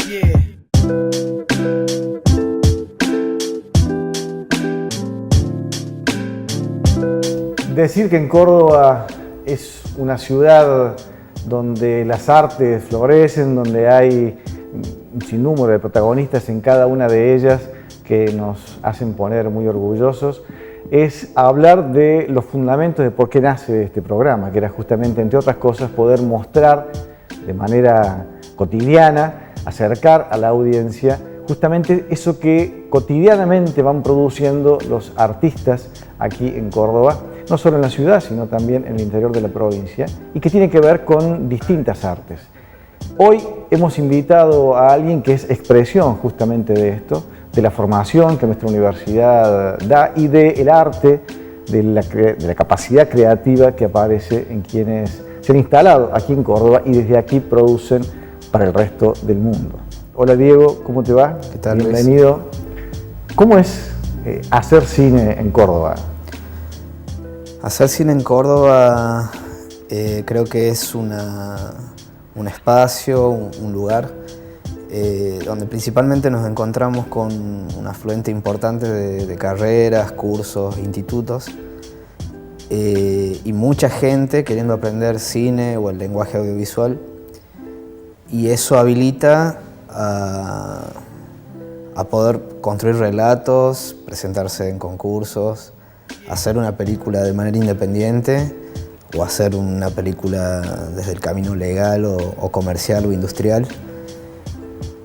Yeah. Decir que en Córdoba es una ciudad donde las artes florecen, donde hay un sinnúmero de protagonistas en cada una de ellas que nos hacen poner muy orgullosos, es hablar de los fundamentos de por qué nace este programa, que era justamente, entre otras cosas, poder mostrar de manera cotidiana, acercar a la audiencia justamente eso que cotidianamente van produciendo los artistas aquí en Córdoba, no solo en la ciudad, sino también en el interior de la provincia, y que tiene que ver con distintas artes. Hoy hemos invitado a alguien que es expresión justamente de esto, de la formación que nuestra universidad da y del arte, de la capacidad creativa que aparece en quienes se han instalado aquí en Córdoba y desde aquí producen para el resto del mundo. Hola Diego, ¿cómo te va? ¿Qué tal, bienvenido. Luis? ¿Cómo es hacer cine en Córdoba? Hacer cine en Córdoba creo que es un espacio, un lugar donde principalmente nos encontramos con un afluente importante de carreras, cursos, institutos y mucha gente queriendo aprender cine o el lenguaje audiovisual, y eso habilita a poder construir relatos, presentarse en concursos, hacer una película de manera independiente o hacer una película desde el camino legal o comercial o industrial.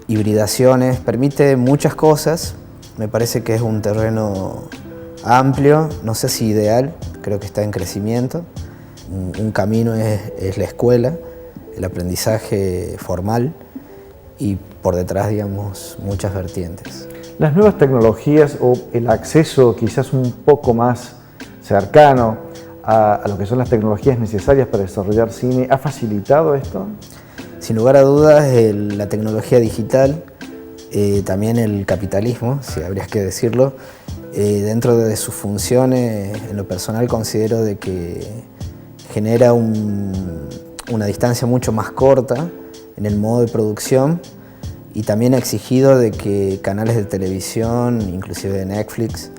Hibridaciones, permite muchas cosas. Me parece que es un terreno amplio, no sé si ideal, creo que está en crecimiento. Un camino es la escuela, el aprendizaje formal, y por detrás, digamos, muchas vertientes. Las nuevas tecnologías o el acceso quizás un poco más cercano a lo que son las tecnologías necesarias para desarrollar cine, ¿ha facilitado esto? Sin lugar a dudas, la tecnología digital, también el capitalismo, si habría que decirlo, dentro de sus funciones, en lo personal considero de que genera una distancia mucho más corta en el modo de producción, y también ha exigido de que canales de televisión, inclusive de Netflix,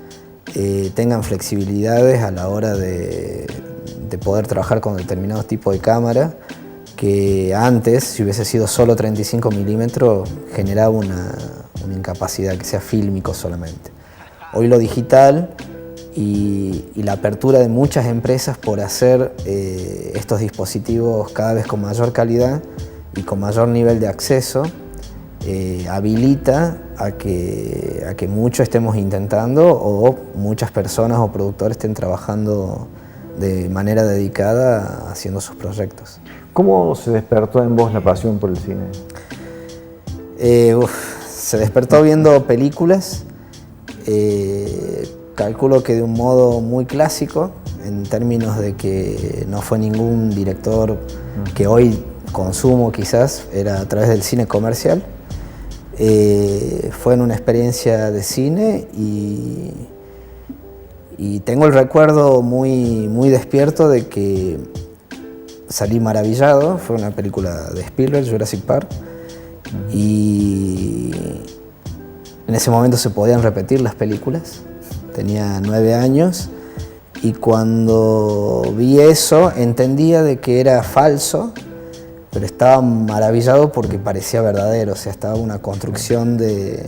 tengan flexibilidades a la hora de poder trabajar con determinados tipos de cámara, que antes, si hubiese sido solo 35 milímetros, generaba una incapacidad que sea fílmico solamente. Hoy lo digital y la apertura de muchas empresas por hacer estos dispositivos cada vez con mayor calidad y con mayor nivel de acceso, habilita a que muchos estemos intentando, o muchas personas o productores estén trabajando de manera dedicada haciendo sus proyectos. ¿Cómo se despertó en vos la pasión por el cine? Se despertó viendo películas, calculo que de un modo muy clásico, en términos de que no fue ningún director que hoy consumo quizás, era a través del cine comercial. Fue en una experiencia de cine y tengo el recuerdo muy despierto de que salí maravillado. Fue una película de Spielberg, Jurassic Park, y en ese momento se podían repetir las películas. Tenía 9 años y cuando vi eso entendía de que era falso, pero estaba maravillado porque parecía verdadero. O sea, estaba una construcción de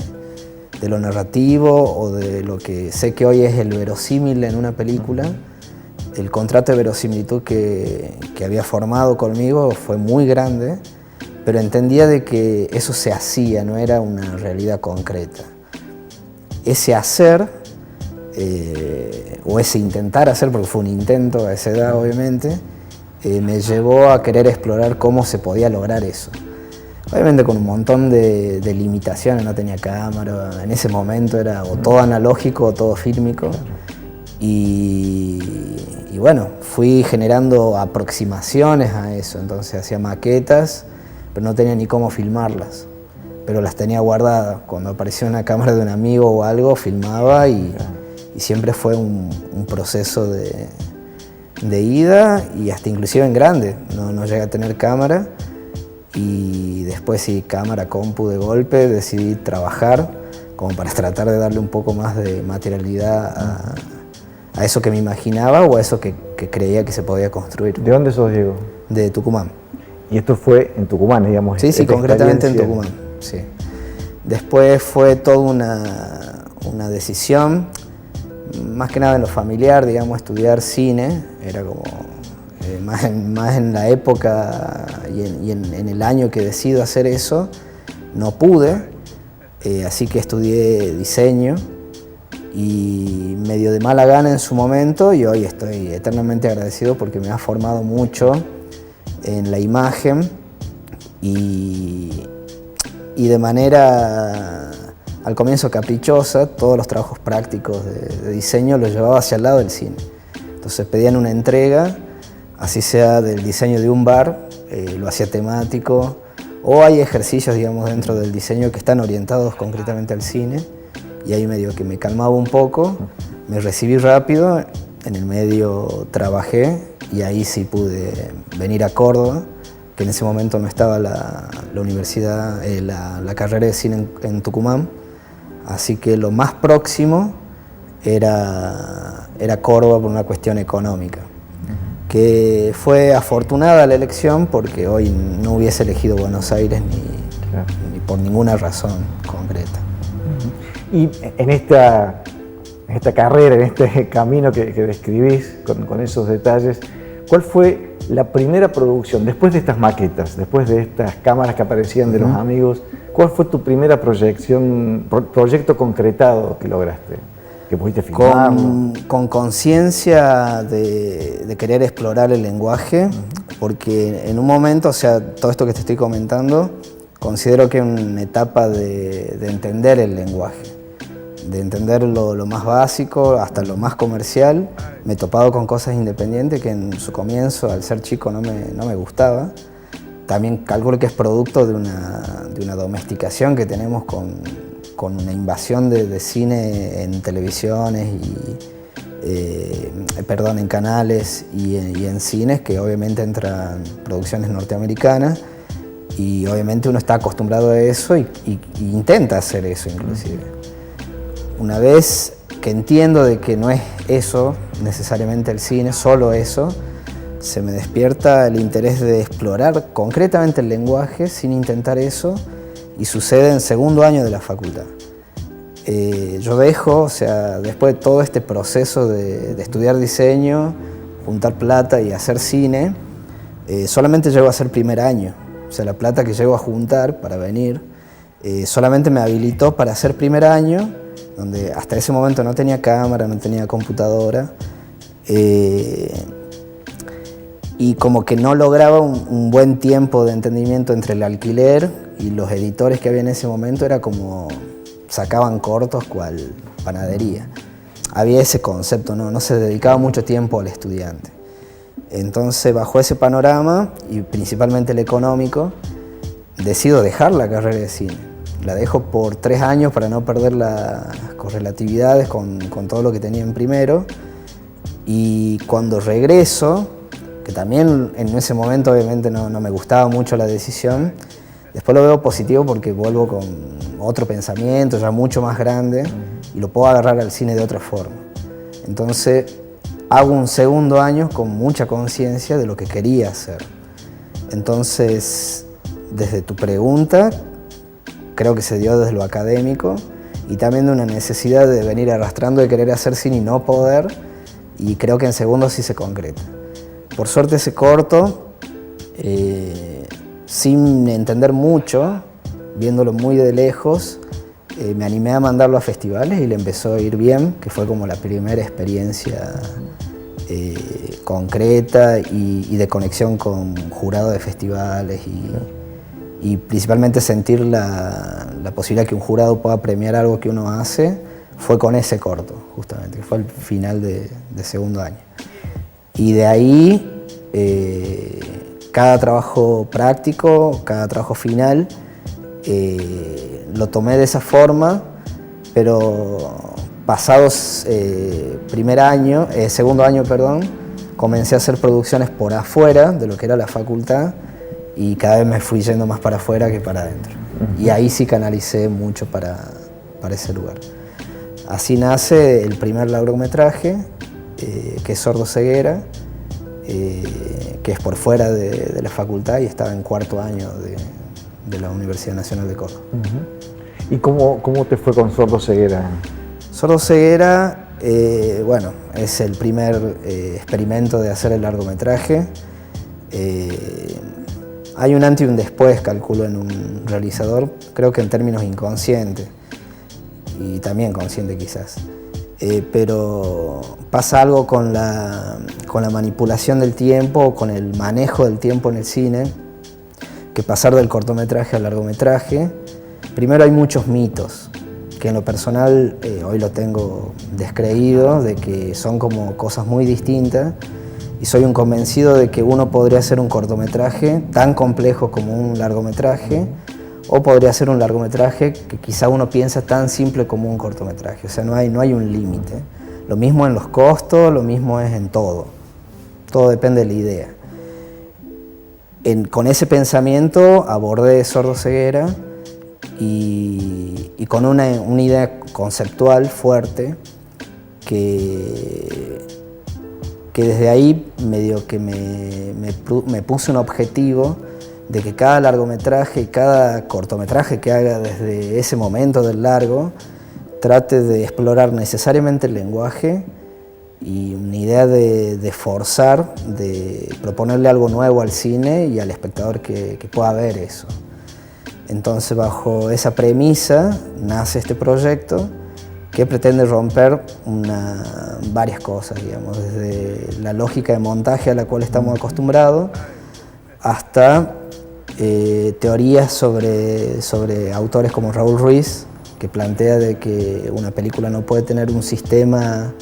lo narrativo o de lo que sé que hoy es el verosímil en una película. El contrato de verosimilitud que había formado conmigo fue muy grande, pero entendía de que eso se hacía, no era una realidad concreta. Ese hacer, o ese intentar hacer, porque fue un intento a esa edad obviamente, me llevó a querer explorar cómo se podía lograr eso. Obviamente con un montón de limitaciones, no tenía cámara, en ese momento era o todo analógico o todo fílmico. Y bueno, fui generando aproximaciones a eso, entonces hacía maquetas, pero no tenía ni cómo filmarlas, pero las tenía guardadas. Cuando aparecía una cámara de un amigo o algo, filmaba y siempre fue un proceso de ida, y hasta inclusive en grande, no llegué a tener cámara, y después sí, cámara, compu de golpe, decidí trabajar como para tratar de darle un poco más de materialidad a eso que me imaginaba o a eso que creía que se podía construir. ¿De dónde sos, Diego? De Tucumán. Y esto fue en Tucumán, digamos. Sí, concretamente en Tucumán, sí. Después fue toda una decisión, más que nada en lo familiar, digamos, estudiar cine, era como más en la época y en el año que decido hacer eso, no pude, así que estudié diseño y medio de mala gana en su momento, y hoy estoy eternamente agradecido porque me ha formado mucho en la imagen y de manera al comienzo caprichosa. Todos los trabajos prácticos de diseño los llevaba hacia el lado del cine. Entonces pedían una entrega, así sea del diseño de un bar, lo hacía temático, o hay ejercicios, digamos, dentro del diseño que están orientados concretamente al cine, y ahí medio que me calmaba un poco, me recibí rápido, en el medio trabajé y ahí sí pude venir a Córdoba, que en ese momento no estaba la universidad, la carrera de cine en Tucumán, así que lo más próximo era Córdoba por una cuestión económica, que fue afortunada la elección porque hoy no hubiese elegido Buenos Aires ni por ninguna razón concreta. Y en esta carrera, en este camino que describís con esos detalles, ¿cuál fue la primera producción, después de estas maquetas, después de estas cámaras que aparecían de los amigos, cuál fue tu primera proyecto concretado que lograste? ¿Que pudiste filmar? Con conciencia de querer explorar el lenguaje, porque en un momento, o sea, todo esto que te estoy comentando, considero que es una etapa de entender el lenguaje, de entender lo más básico hasta lo más comercial. Me he topado con cosas independientes que en su comienzo, al ser chico, no me gustaba. También calculo que es producto de una domesticación que tenemos con una invasión de cine en televisiones en canales y en cines, que obviamente entran producciones norteamericanas, y obviamente uno está acostumbrado a eso y intenta hacer eso inclusive. Una vez que entiendo de que no es eso necesariamente el cine, solo eso, se me despierta el interés de explorar concretamente el lenguaje sin intentar eso, y sucede en segundo año de la facultad. Yo dejo, o sea, después de todo este proceso de estudiar diseño, juntar plata y hacer cine, solamente llego a hacer primer año. O sea, la plata que llego a juntar para venir solamente me habilitó para hacer primer año, donde hasta ese momento no tenía cámara, no tenía computadora, y como que no lograba un buen tiempo de entendimiento entre el alquiler y los editores que había en ese momento. Era como sacaban cortos cual panadería. Había ese concepto, no se dedicaba mucho tiempo al estudiante. Entonces, bajo ese panorama, y principalmente el económico, decido dejar la carrera de cine. La dejo por 3 años para no perder las correlatividades con todo lo que tenía en primero. Y cuando regreso, que también en ese momento obviamente no me gustaba mucho la decisión, después lo veo positivo porque vuelvo con otro pensamiento ya mucho más grande y lo puedo agarrar al cine de otra forma. Entonces hago un segundo año con mucha conciencia de lo que quería hacer. Entonces, desde tu pregunta, creo que se dio desde lo académico y también de una necesidad de venir arrastrando de querer hacer cine y no poder, y creo que en segundo sí se concreta. Por suerte ese corto, sin entender mucho, viéndolo muy de lejos, me animé a mandarlo a festivales y le empezó a ir bien, que fue como la primera experiencia concreta y de conexión con jurado de festivales y principalmente sentir la posibilidad que un jurado pueda premiar algo que uno hace, fue con ese corto, justamente, que fue el final de segundo año. Y de ahí, cada trabajo práctico, cada trabajo final, lo tomé de esa forma, pero pasados segundo año, comencé a hacer producciones por afuera de lo que era la facultad, y cada vez me fui yendo más para afuera que para adentro. Y ahí sí canalicé mucho para ese lugar. Así nace el primer largometraje, que es Sordo Ceguera, que es por fuera de la facultad y estaba en cuarto año de la Universidad Nacional de Córdoba. ¿Y cómo te fue con Sordo Ceguera? Sordo Ceguera, bueno, es el primer experimento de hacer el largometraje. Hay un antes y un después, calculo, en un realizador, creo que en términos inconscientes, y también consciente quizás. Pero pasa algo con la manipulación del tiempo, con el manejo del tiempo en el cine, que pasar del cortometraje al largometraje, primero hay muchos mitos, que en lo personal hoy lo tengo descreído, de que son como cosas muy distintas, y soy un convencido de que uno podría hacer un cortometraje tan complejo como un largometraje, o podría ser un largometraje que quizá uno piensa tan simple como un cortometraje. O sea, no hay un límite. Lo mismo en los costos, lo mismo es en todo. Todo depende de la idea. Con ese pensamiento abordé Sordo Ceguera y con una idea conceptual fuerte que desde ahí medio que me puse un objetivo de que cada largometraje y cada cortometraje que haga desde ese momento del largo trate de explorar necesariamente el lenguaje y una idea de forzar, de proponerle algo nuevo al cine y al espectador que pueda ver eso. Entonces, bajo esa premisa nace este proyecto que pretende romper varias cosas, digamos, desde la lógica de montaje a la cual estamos acostumbrados hasta teorías sobre autores como Raúl Ruiz, que plantea de que una película no puede tener un sistema,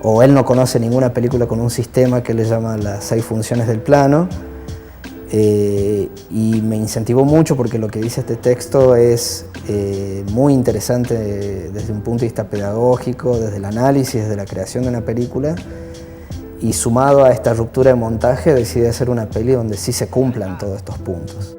o él no conoce ninguna película con un sistema que le llama las 6 funciones del plano, y me incentivó mucho porque lo que dice este texto es muy interesante desde un punto de vista pedagógico, desde el análisis, desde la creación de una película, y sumado a esta ruptura de montaje decidí hacer una peli donde sí se cumplan todos estos puntos.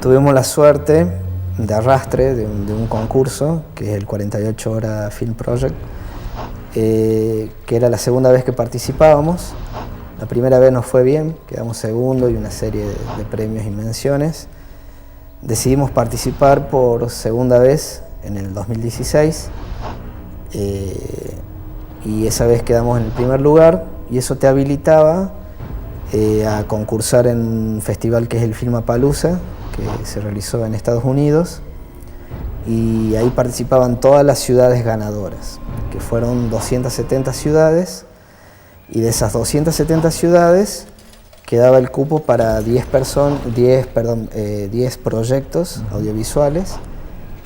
Tuvimos la suerte de arrastre de un concurso, que es el 48 Horas Film Project, que era la segunda vez que participábamos. La primera vez nos fue bien, quedamos segundo y una serie de premios y menciones. Decidimos participar por segunda vez en el 2016 y esa vez quedamos en el primer lugar, y eso te habilitaba a concursar en un festival que es el Filmapalooza, que se realizó en Estados Unidos, y ahí participaban todas las ciudades ganadoras, que fueron 270 ciudades, y de esas 270 ciudades quedaba el cupo para 10 proyectos audiovisuales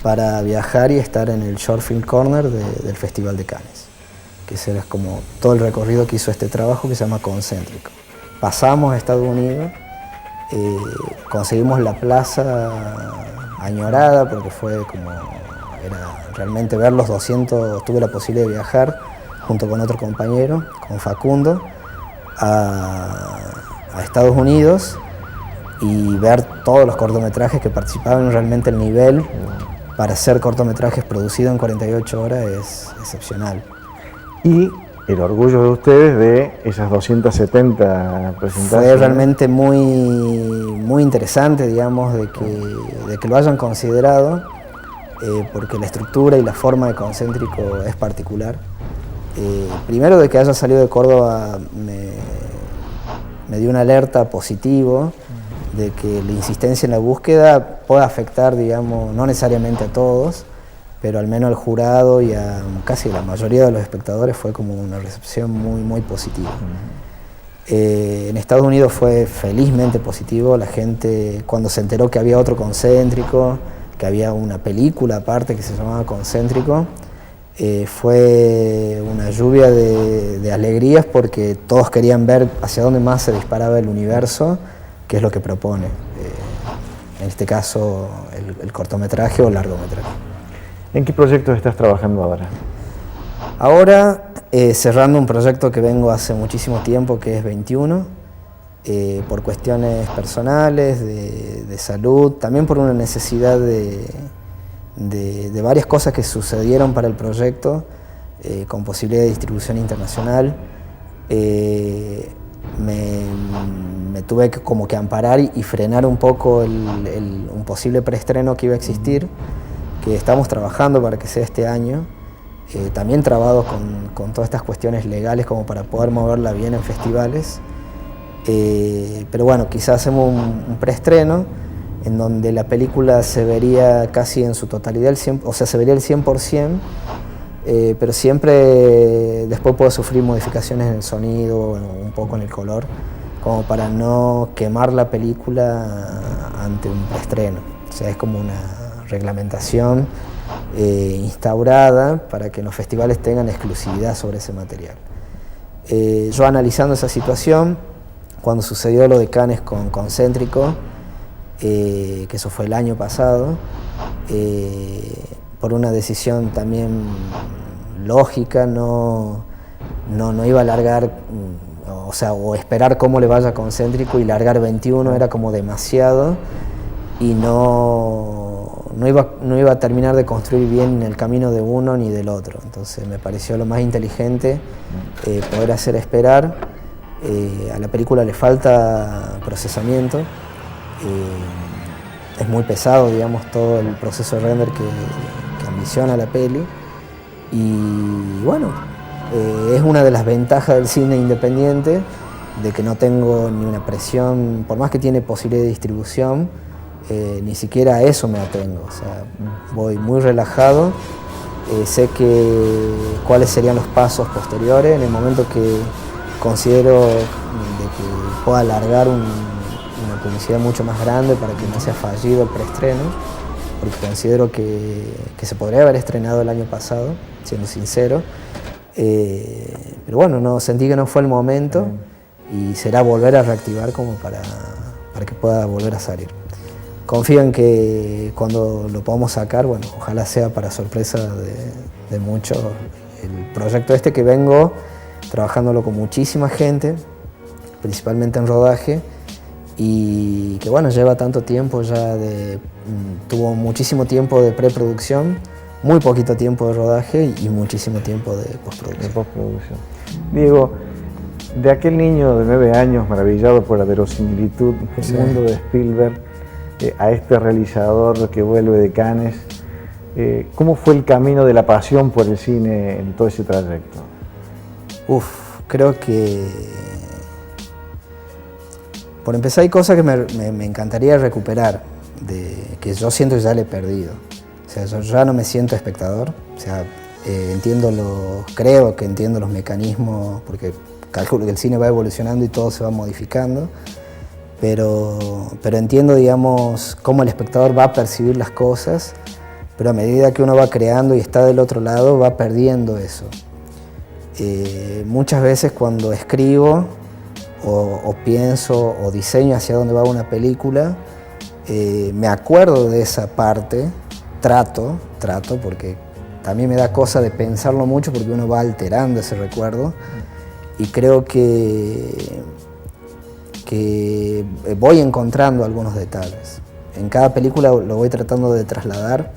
para viajar y estar en el Short Film Corner del Festival de Cannes, que ese era como todo el recorrido que hizo este trabajo, que se llama Concéntrico. Pasamos a Estados Unidos, conseguimos la plaza añorada porque fue como, era realmente ver los 200, tuve la posibilidad de viajar junto con otro compañero, con Facundo, a Estados Unidos, y ver todos los cortometrajes que participaban. Realmente el nivel para hacer cortometrajes producidos en 48 horas es excepcional. Y el orgullo de ustedes de esas 270 presentaciones. Fue realmente muy interesante, digamos, de que lo hayan considerado, porque la estructura y la forma de Concéntrico es particular. Primero, de que haya salido de Córdoba me dio una alerta positivo de que la insistencia en la búsqueda puede afectar, digamos, no necesariamente a todos, pero al menos al jurado y a casi la mayoría de los espectadores fue como una recepción muy positiva. En Estados Unidos fue felizmente positivo. La gente, cuando se enteró que había otro Concéntrico, que había una película aparte que se llamaba Concéntrico, fue una lluvia de alegrías, porque todos querían ver hacia dónde más se disparaba el universo, que es lo que propone, en este caso el cortometraje o largometraje. ¿En qué proyectos estás trabajando ahora? Ahora cerrando un proyecto que vengo hace muchísimo tiempo, que es 21, por cuestiones personales, de salud, también por una necesidad de varias cosas que sucedieron para el proyecto, con posibilidad de distribución internacional. Me tuve que como que amparar y frenar un poco un posible preestreno que iba a existir, que estamos trabajando para que sea este año, también trabado con todas estas cuestiones legales como para poder moverla bien en festivales. Pero bueno, quizás hacemos un preestreno en donde la película se vería casi en su totalidad, o sea, se vería el 100%, pero siempre después puede sufrir modificaciones en el sonido, un poco en el color, como para no quemar la película ante un preestreno. O sea, es como una reglamentación instaurada para que los festivales tengan exclusividad sobre ese material. Yo, analizando esa situación, cuando sucedió lo de Cannes con Concéntrico, que eso fue el año pasado, por una decisión también lógica, no iba a largar, o sea, o esperar cómo le vaya a Concéntrico, y largar 21 era como demasiado, y no iba a terminar de construir bien el camino de uno ni del otro. Entonces me pareció lo más inteligente poder hacer esperar. A la película le falta procesamiento, es muy pesado, digamos, todo el proceso de render que ambiciona la peli, y bueno, es una de las ventajas del cine independiente, de que no tengo ni una presión, por más que tiene posibilidad de distribución, ni siquiera a eso me atengo. O sea, voy muy relajado, sé cuáles serían los pasos posteriores en el momento que considero de que pueda alargar una publicidad mucho más grande para que no sea fallido el preestreno, porque considero que se podría haber estrenado el año pasado, siendo sincero, pero bueno, no, sentí que no fue el momento, y será volver a reactivar como para que pueda volver a salir. Confío en que cuando lo podamos sacar, bueno, ojalá sea para sorpresa de muchos, el proyecto este, que vengo trabajándolo con muchísima gente, principalmente en rodaje, y que bueno, lleva tanto tiempo ya, tuvo muchísimo tiempo de preproducción, muy poquito tiempo de rodaje y muchísimo tiempo de postproducción. Diego, de aquel niño de 9 años maravillado por la verosimilitud del mundo de Spielberg, a este realizador que vuelve de Cannes, ¿cómo fue el camino de la pasión por el cine en todo ese trayecto? Creo que, por empezar, hay cosas que me encantaría recuperar, que yo siento que ya le he perdido. O sea, yo ya no me siento espectador. O sea, creo que entiendo los mecanismos, porque calculo que el cine va evolucionando y todo se va modificando, pero entiendo, digamos, cómo el espectador va a percibir las cosas, pero a medida que uno va creando y está del otro lado, va perdiendo eso. Muchas veces cuando escribo o pienso o diseño hacia dónde va una película, me acuerdo de esa parte, trato, porque también me da cosa de pensarlo mucho, porque uno va alterando ese recuerdo, y creo que que voy encontrando algunos detalles. En cada película lo voy tratando de trasladar.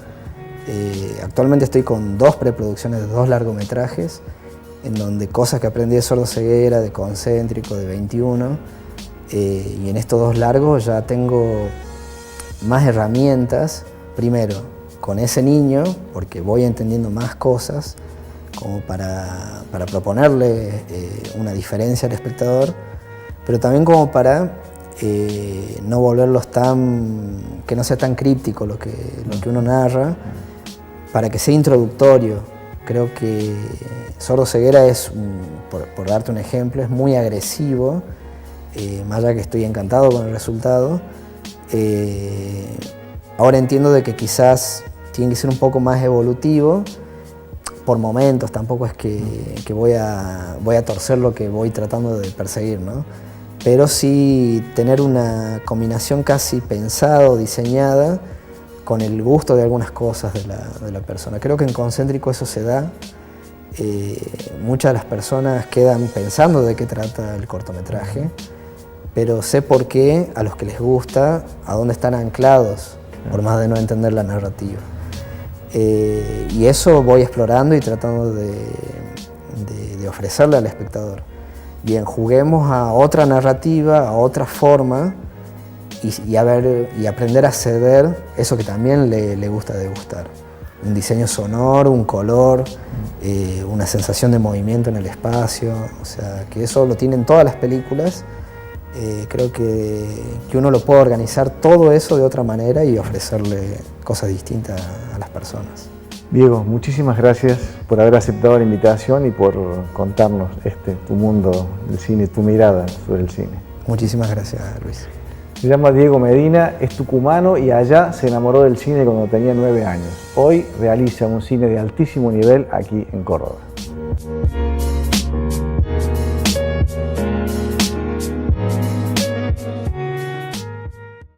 Actualmente estoy con 2 preproducciones de 2 largometrajes, en donde cosas que aprendí de Sordo Ceguera, de Concéntrico, de 21, y en estos 2 largos ya tengo más herramientas, primero con ese niño, porque voy entendiendo más cosas, como para proponerle una diferencia al espectador, pero también como para no volverlos que no sea tan críptico lo que uno narra, para que sea introductorio. Creo que Sordo Ceguera es, por darte un ejemplo, es muy agresivo, más allá que estoy encantado con el resultado. Ahora entiendo de que quizás tiene que ser un poco más evolutivo, por momentos, tampoco es que voy a torcer lo que voy tratando de perseguir, ¿no? Pero sí tener una combinación casi pensada o diseñada con el gusto de algunas cosas de la persona. Creo que en Concéntrico eso se da. Muchas de las personas quedan pensando de qué trata el cortometraje, pero sé por qué a los que les gusta, a dónde están anclados, por más de no entender la narrativa. Y eso voy explorando y tratando de ofrecerle al espectador. Bien, juguemos a otra narrativa, a otra forma, y aprender a ceder eso que también le gusta degustar. Un diseño sonoro, un color, una sensación de movimiento en el espacio, o sea, que eso lo tienen todas las películas. Creo que uno lo puede organizar todo eso de otra manera y ofrecerle cosas distintas a las personas. Diego, muchísimas gracias por haber aceptado la invitación y por contarnos tu mundo del cine, tu mirada sobre el cine. Muchísimas gracias, Luis. Se llama Diego Medina, es tucumano y allá se enamoró del cine cuando tenía 9 años. Hoy realiza un cine de altísimo nivel aquí en Córdoba.